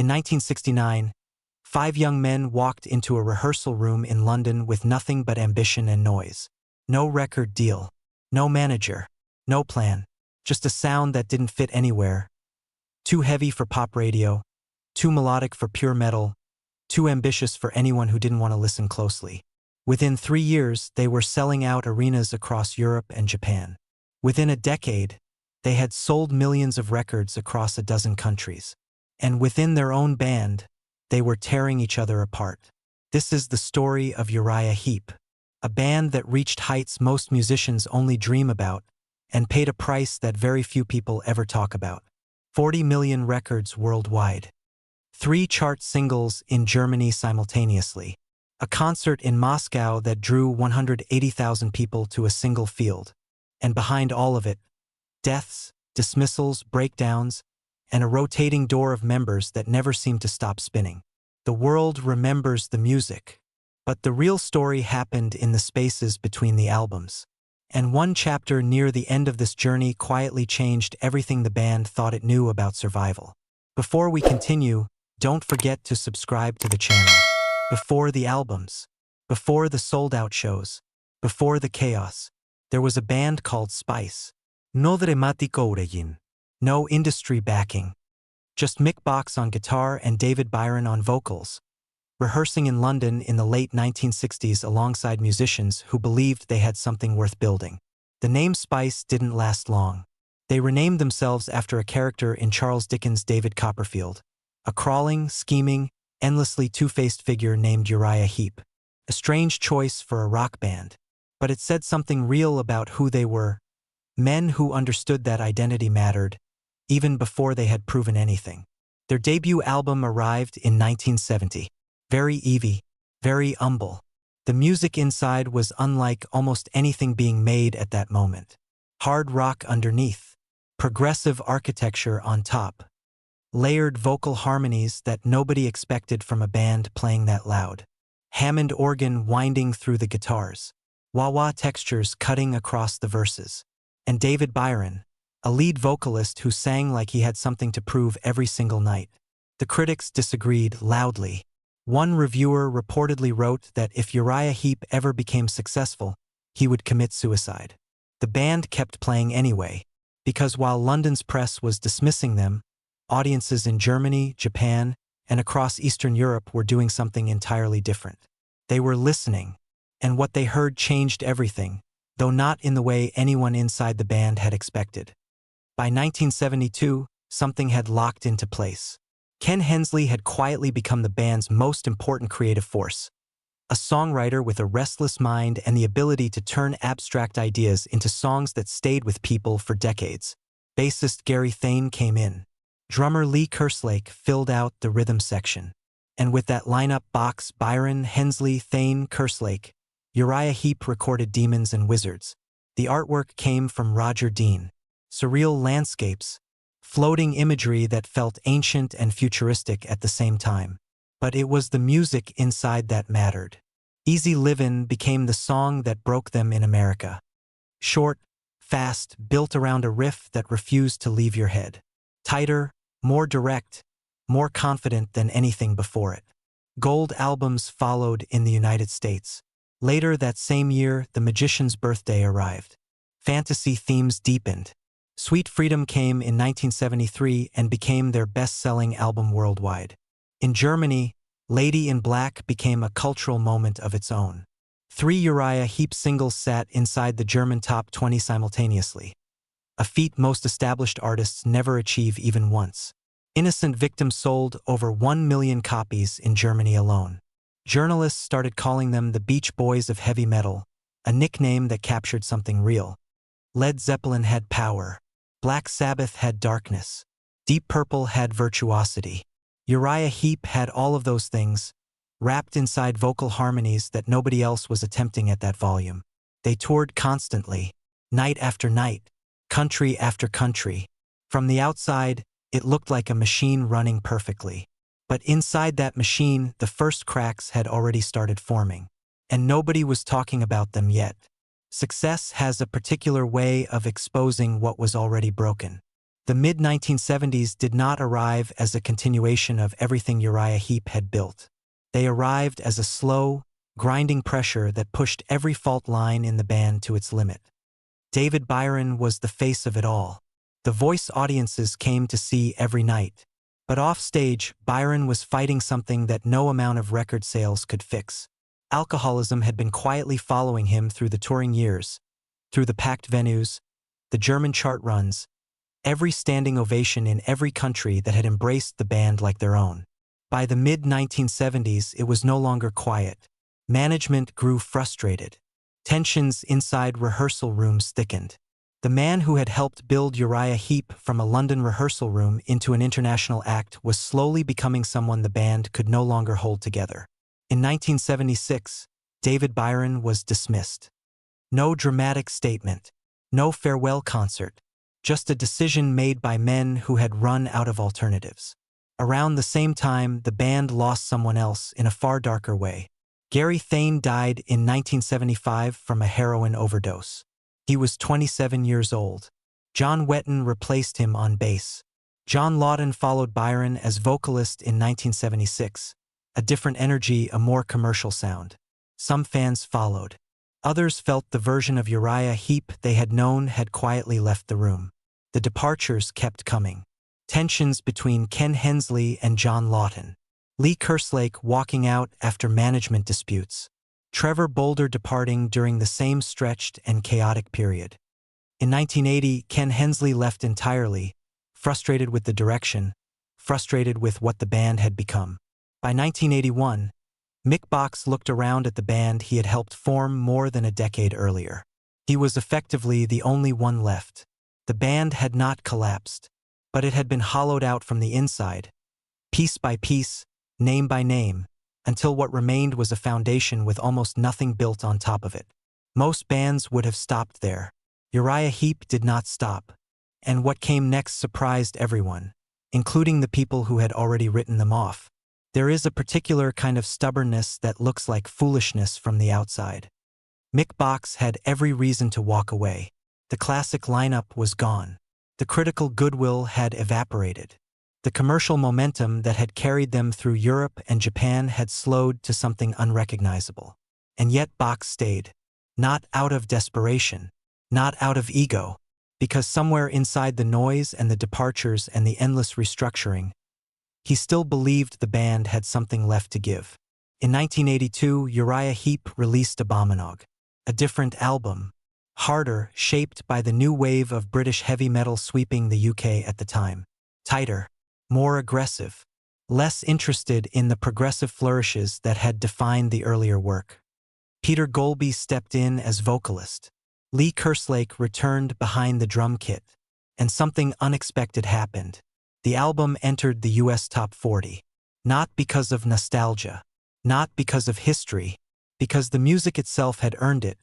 In 1969, 5 young men walked into a rehearsal room in London with nothing but ambition and noise. No record deal, no manager, no plan, just a sound that didn't fit anywhere. Too heavy for pop radio, too melodic for pure metal, too ambitious for anyone who didn't want to listen closely. Within 3 years, they were selling out arenas across Europe and Japan. Within a decade, they had sold millions of records across a dozen countries. And within their own band, they were tearing each other apart. This is the story of Uriah Heep, a band that reached heights most musicians only dream about and paid a price that very few people ever talk about. 40 million records worldwide. 3 chart singles in Germany simultaneously. A concert in Moscow that drew 180,000 people to a single field. And behind all of it, deaths, dismissals, breakdowns, and a rotating door of members that never seemed to stop spinning. The world remembers the music, but the real story happened in the spaces between the albums. And one chapter near the end of this journey quietly changed everything the band thought it knew about survival. Before we continue, don't forget to subscribe to the channel. Before the albums, before the sold-out shows, before the chaos, there was a band called Spice. No dramático origin. No industry backing. Just Mick Box on guitar and David Byron on vocals, rehearsing in London in the late 1960s alongside musicians who believed they had something worth building. The name Spice didn't last long. They renamed themselves after a character in Charles Dickens' David Copperfield, a crawling, scheming, endlessly two-faced figure named Uriah Heep. A strange choice for a rock band, but it said something real about who they were. Men who understood that identity mattered, even before they had proven anything. Their debut album arrived in 1970. Very Evie, very humble. The music inside was unlike almost anything being made at that moment. Hard rock underneath, progressive architecture on top, layered vocal harmonies that nobody expected from a band playing that loud, Hammond organ winding through the guitars, wah-wah textures cutting across the verses, and David Byron, a lead vocalist who sang like he had something to prove every single night. The critics disagreed loudly. One reviewer reportedly wrote that if Uriah Heep ever became successful, he would commit suicide. The band kept playing anyway, because while London's press was dismissing them, audiences in Germany, Japan, and across Eastern Europe were doing something entirely different. They were listening, and what they heard changed everything, though not in the way anyone inside the band had expected. By 1972, something had locked into place. Ken Hensley had quietly become the band's most important creative force, a songwriter with a restless mind and the ability to turn abstract ideas into songs that stayed with people for decades. Bassist Gary Thane came in. Drummer Lee Kerslake filled out the rhythm section. And with that lineup Box, Byron, Hensley, Thane, Kerslake, Uriah Heep recorded Demons and Wizards. The artwork came from Roger Dean. Surreal landscapes, floating imagery that felt ancient and futuristic at the same time. But it was the music inside that mattered. Easy Livin' became the song that broke them in America. Short, fast, built around a riff that refused to leave your head. Tighter, more direct, more confident than anything before it. Gold albums followed in the United States. Later that same year, The Magician's Birthday arrived. Fantasy themes deepened. Sweet Freedom came in 1973 and became their best-selling album worldwide. In Germany, Lady in Black became a cultural moment of its own. 3 Uriah Heep singles sat inside the German top 20 simultaneously, a feat most established artists never achieve even once. Innocent Victim sold over 1 million copies in Germany alone. Journalists started calling them the Beach Boys of heavy metal, a nickname that captured something real. Led Zeppelin had power. Black Sabbath had darkness. Deep Purple had virtuosity. Uriah Heep had all of those things, wrapped inside vocal harmonies that nobody else was attempting at that volume. They toured constantly, night after night, country after country. From the outside, it looked like a machine running perfectly. But inside that machine, the first cracks had already started forming. And nobody was talking about them yet. Success has a particular way of exposing what was already broken. The mid-1970s did not arrive as a continuation of everything Uriah Heep had built. They arrived as a slow, grinding pressure that pushed every fault line in the band to its limit. David Byron was the face of it all, the voice audiences came to see every night. But offstage, Byron was fighting something that no amount of record sales could fix. Alcoholism had been quietly following him through the touring years, through the packed venues, the German chart runs, every standing ovation in every country that had embraced the band like their own. By the mid-1970s, it was no longer quiet. Management grew frustrated. Tensions inside rehearsal rooms thickened. The man who had helped build Uriah Heep from a London rehearsal room into an international act was slowly becoming someone the band could no longer hold together. In 1976, David Byron was dismissed. No dramatic statement, no farewell concert, just a decision made by men who had run out of alternatives. Around the same time, the band lost someone else in a far darker way. Gary Thane died in 1975 from a heroin overdose. He was 27 years old. John Wetton replaced him on bass. John Lawton followed Byron as vocalist in 1976. A different energy, a more commercial sound. Some fans followed. Others felt the version of Uriah Heep they had known had quietly left the room. The departures kept coming. Tensions between Ken Hensley and John Lawton. Lee Kerslake walking out after management disputes. Trevor Bolder departing during the same stretched and chaotic period. In 1980, Ken Hensley left entirely, frustrated with the direction, frustrated with what the band had become. By 1981, Mick Box looked around at the band he had helped form more than a decade earlier. He was effectively the only one left. The band had not collapsed, but it had been hollowed out from the inside, piece by piece, name by name, until what remained was a foundation with almost nothing built on top of it. Most bands would have stopped there. Uriah Heep did not stop, and what came next surprised everyone, including the people who had already written them off. There is a particular kind of stubbornness that looks like foolishness from the outside. Mick Box had every reason to walk away. The classic lineup was gone. The critical goodwill had evaporated. The commercial momentum that had carried them through Europe and Japan had slowed to something unrecognizable. And yet Box stayed. Not out of desperation. Not out of ego. Because somewhere inside the noise and the departures and the endless restructuring, he still believed the band had something left to give. In 1982, Uriah Heep released Abominog. A different album. Harder, shaped by the new wave of British heavy metal sweeping the UK at the time. Tighter. More aggressive, less interested in the progressive flourishes that had defined the earlier work. Peter Golby stepped in as vocalist. Lee Kerslake returned behind the drum kit. And something unexpected happened. The album entered the US Top 40. Not because of nostalgia. Not because of history. Because the music itself had earned it.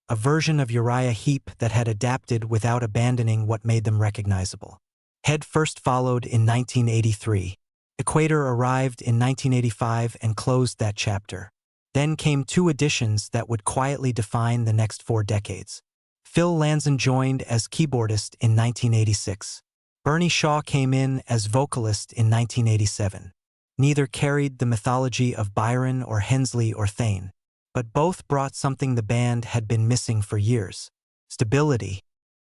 A version of Uriah Heep that had adapted without abandoning what made them recognizable. Head first followed in 1983. Equator arrived in 1985 and closed that chapter. Then came two additions that would quietly define the next 4 decades. Phil Lanzon joined as keyboardist in 1986. Bernie Shaw came in as vocalist in 1987. Neither carried the mythology of Byron or Hensley or Thane, but both brought something the band had been missing for years: stability.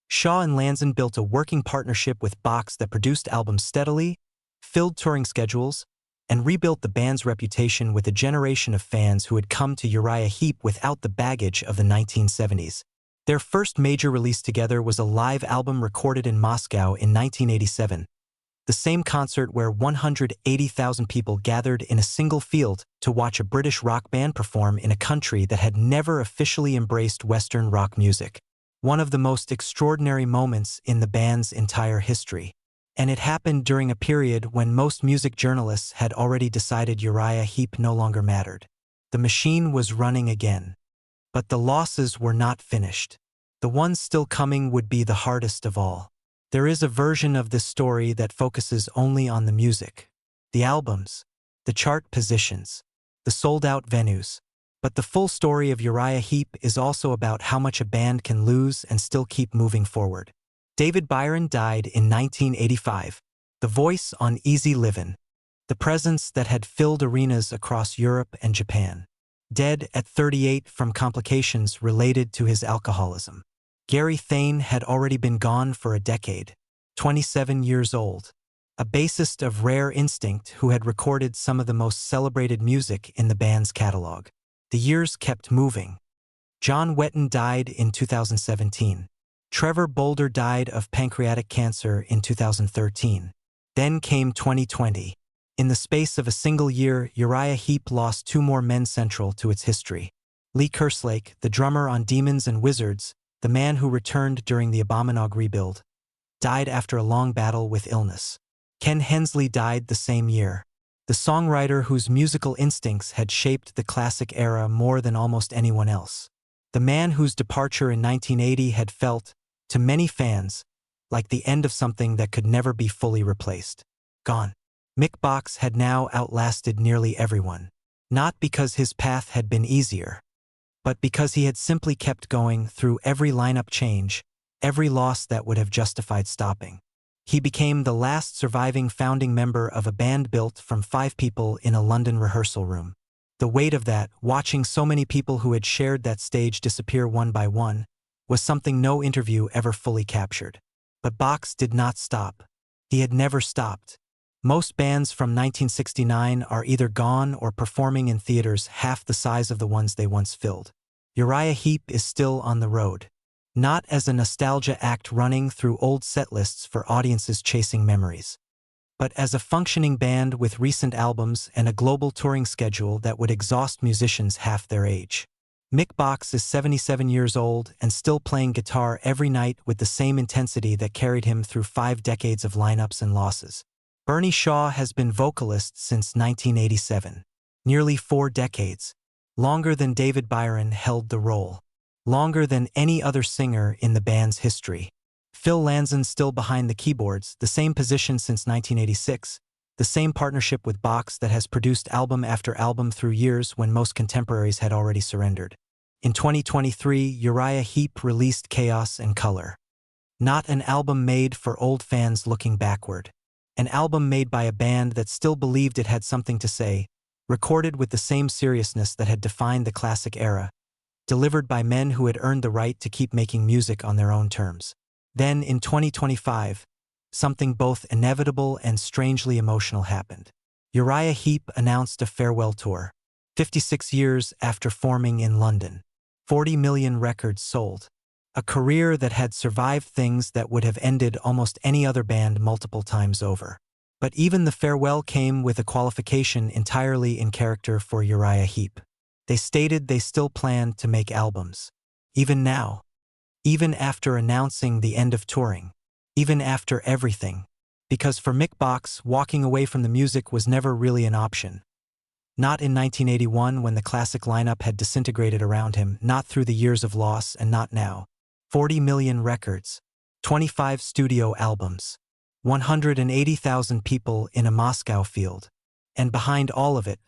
Shaw and Lanzon built a working partnership with Box that produced albums steadily, filled touring schedules, and rebuilt the band's reputation with a generation of fans who had come to Uriah Heep without the baggage of the 1970s. Their first major release together was a live album recorded in Moscow in 1987, the same concert where 180,000 people gathered in a single field to watch a British rock band perform in a country that had never officially embraced Western rock music. One of the most extraordinary moments in the band's entire history. And it happened during a period when most music journalists had already decided Uriah Heep no longer mattered. The machine was running again. But the losses were not finished. The ones still coming would be the hardest of all. There is a version of this story that focuses only on the music, the albums, the chart positions, the sold-out venues. But the full story of Uriah Heep is also about how much a band can lose and still keep moving forward. David Byron died in 1985, the voice on Easy Livin', the presence that had filled arenas across Europe and Japan. Dead at 38 from complications related to his alcoholism. Gary Thane had already been gone for a decade, 27 years old, a bassist of rare instinct who had recorded some of the most celebrated music in the band's catalog. The years kept moving. John Wetton died in 2017. Trevor Bolder died of pancreatic cancer in 2013. Then came 2020. In the space of a single year, Uriah Heep lost 2 more men central to its history. Lee Kerslake, the drummer on Demons and Wizards, the man who returned during the Abominog rebuild, died after a long battle with illness. Ken Hensley died the same year. The songwriter whose musical instincts had shaped the classic era more than almost anyone else. The man whose departure in 1980 had felt, to many fans, like the end of something that could never be fully replaced. Gone. Mick Box had now outlasted nearly everyone. Not because his path had been easier, but because he had simply kept going through every lineup change, every loss that would have justified stopping. He became the last surviving founding member of a band built from 5 people in a London rehearsal room. The weight of that, watching so many people who had shared that stage disappear one by one, was something no interview ever fully captured. But Box did not stop. He had never stopped. Most bands from 1969 are either gone or performing in theaters half the size of the ones they once filled. Uriah Heep is still on the road. Not as a nostalgia act running through old set lists for audiences chasing memories, but as a functioning band with recent albums and a global touring schedule that would exhaust musicians half their age. Mick Box is 77 years old and still playing guitar every night with the same intensity that carried him through 5 decades of lineups and losses. Bernie Shaw has been vocalist since 1987. Nearly 4 decades. Longer than David Byron held the role. Longer than any other singer in the band's history. Phil Lanzon still behind the keyboards, the same position since 1986, the same partnership with Box that has produced album after album through years when most contemporaries had already surrendered. In 2023, Uriah Heep released Chaos and Color. Not an album made for old fans looking backward. An album made by a band that still believed it had something to say, recorded with the same seriousness that had defined the classic era, delivered by men who had earned the right to keep making music on their own terms. Then, in 2025, something both inevitable and strangely emotional happened. Uriah Heep announced a farewell tour. 56 years after forming in London. 40 million records sold. A career that had survived things that would have ended almost any other band multiple times over. But even the farewell came with a qualification entirely in character for Uriah Heep. They stated they still planned to make albums. Even now. Even after announcing the end of touring. Even after everything. Because for Mick Box, walking away from the music was never really an option. Not in 1981 when the classic lineup had disintegrated around him, not through the years of loss, and not now. 40 million records. 25 studio albums. 180,000 people in a Moscow field. And behind all of it,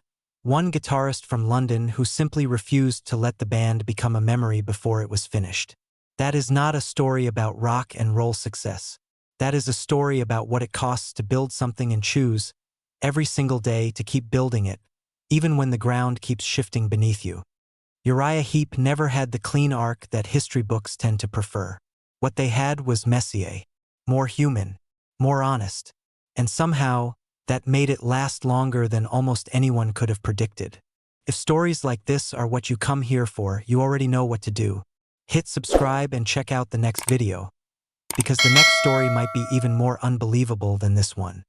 one guitarist from London who simply refused to let the band become a memory before it was finished. That is not a story about rock and roll success. That is a story about what it costs to build something and choose, every single day, to keep building it, even when the ground keeps shifting beneath you. Uriah Heep never had the clean arc that history books tend to prefer. What they had was messier, more human, more honest, and somehow, that made it last longer than almost anyone could have predicted. If stories like this are what you come here for, you already know what to do. Hit subscribe and check out the next video, because the next story might be even more unbelievable than this one.